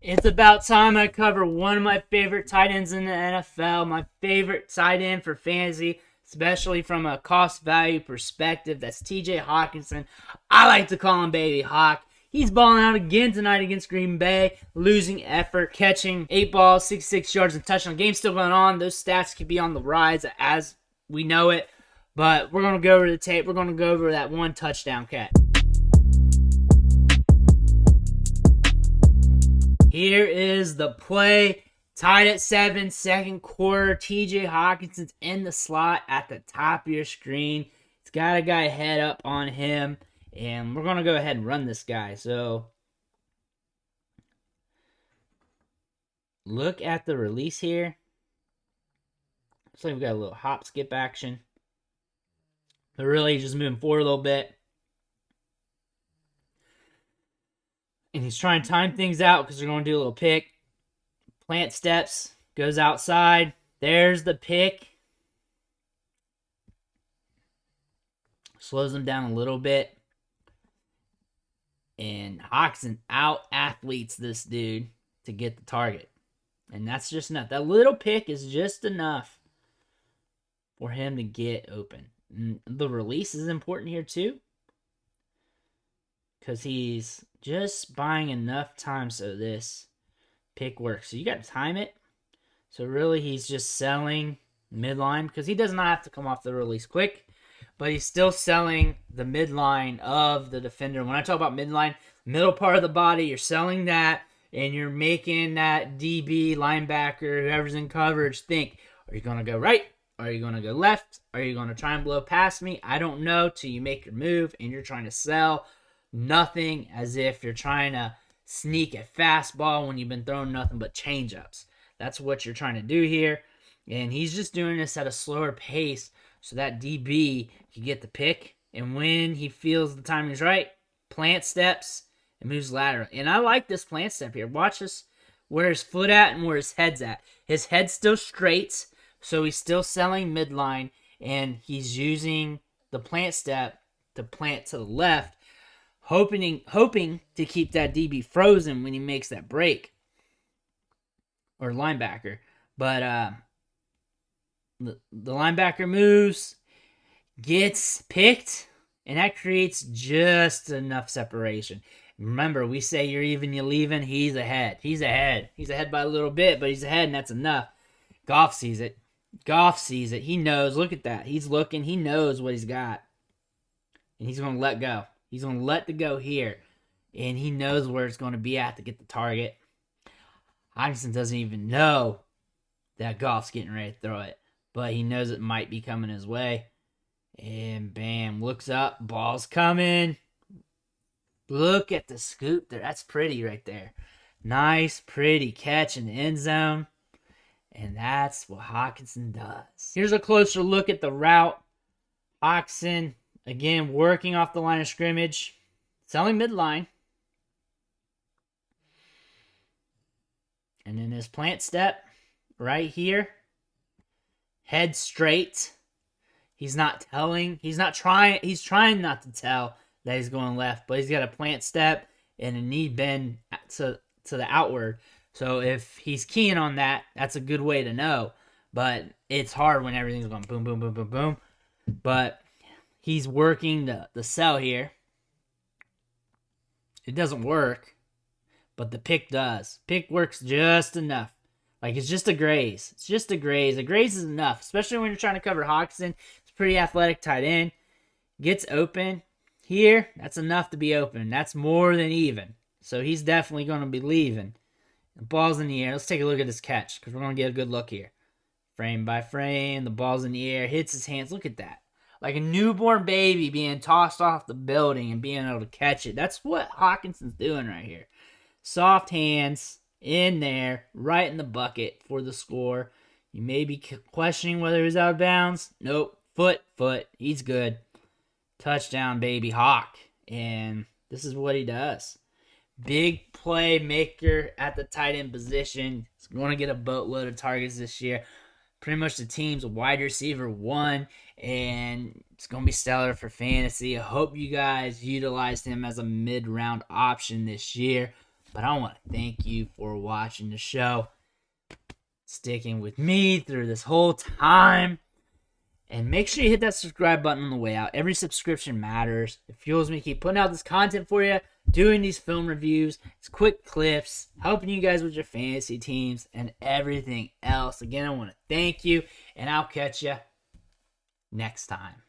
It's about time I cover one of my favorite tight ends in the NFL, my favorite tight end for fantasy, especially from a cost value perspective. That's TJ Hockenson. I like to call him Baby Hawk. He's balling out again tonight against Green Bay, losing effort, catching 8 balls, 66 yards, and touchdown. Game's still going on. Those stats could be on the rise as we know it, but we're going to go over the tape. We're going to go over that one touchdown catch. Here is the play. Tied at 7, second quarter. TJ Hockenson's in the slot at the top of your screen. It's got a guy head up on him. And we're going to go ahead and run this guy. So, look at the release here. Looks like we've got a little hop skip action. But really just moving forward a little bit. And he's trying to time things out because they're going to do a little pick. Plant steps, goes outside. There's the pick. Slows him down a little bit. And Hockenson out-athletes this dude to get the target. And that's just enough. That little pick is just enough for him to get open. And the release is important here too, because he's just buying enough time so this pick works. So you got to time it. So really he's just selling midline because he does not have to come off the release quick, but he's still selling the midline of the defender. When I talk about midline, middle part of the body, you're selling that, and you're making that DB, linebacker, whoever's in coverage think, are you going to go right? Are you going to go left? Are you going to try and blow past me? I don't know till you make your move, and you're trying to sell nothing as if you're trying to sneak a fastball when you've been throwing nothing but change-ups. That's what you're trying to do here, and he's just doing this at a slower pace so that DB can get the pick, and when he feels the timing's right, plant steps and moves lateral. And I like this plant step here. Watch this, where his foot at and where his head's at. His head's still straight, so he's still selling midline, and he's using the plant step to plant to the left, hoping to keep that DB frozen when he makes that break, or linebacker. But the linebacker moves, gets picked, and that creates just enough separation. Remember, we say you're even, you're leaving. He's ahead. He's ahead by a little bit, but he's ahead, and that's enough. Goff sees it. He knows. Look at that. He's looking. He knows what he's got. And he's going to let go. He's going to let the go here. And he knows where it's going to be at to get the target. Hockenson doesn't even know that Goff's getting ready to throw it, but he knows it might be coming his way. And bam, looks up, ball's coming. Look at the scoop there. That's pretty right there. Nice, pretty catch in the end zone. And that's what Hockenson does. Here's a closer look at the route. Hockenson, again, working off the line of scrimmage. Selling midline. And then his plant step right here. Head straight. He's trying not to tell that he's going left, but he's got a plant step and a knee bend to the outward. So if he's keying on that, that's a good way to know. But it's hard when everything's going boom, boom, boom, boom, boom. But he's working the sell here. It doesn't work, but the pick does. Pick works just enough. Like, it's just a graze. It's just a graze. A graze is enough, especially when you're trying to cover Hockenson. It's pretty athletic tight end. Gets open here. That's enough to be open. That's more than even. So he's definitely going to be leaving. The ball's in the air. Let's take a look at this catch because we're going to get a good look here. Frame by frame. The ball's in the air. Hits his hands. Look at that. Like a newborn baby being tossed off the building and being able to catch it. That's what Hockenson's doing right here. Soft hands in there, right in the bucket for the score. You may be questioning whether he's out of bounds. Nope. Foot. He's good. Touchdown, baby Hawk. And this is what he does. Big play maker at the tight end position. He's going to get a boatload of targets this year. Pretty much the team's wide receiver one, and it's going to be stellar for fantasy. I hope you guys utilized him as a mid-round option this year. But I want to thank you for watching the show, sticking with me through this whole time. And make sure you hit that subscribe button on the way out. Every subscription matters. It fuels me to keep putting out this content for you, doing these film reviews, these quick clips, helping you guys with your fantasy teams, and everything else. Again, I want to thank you, and I'll catch you next time.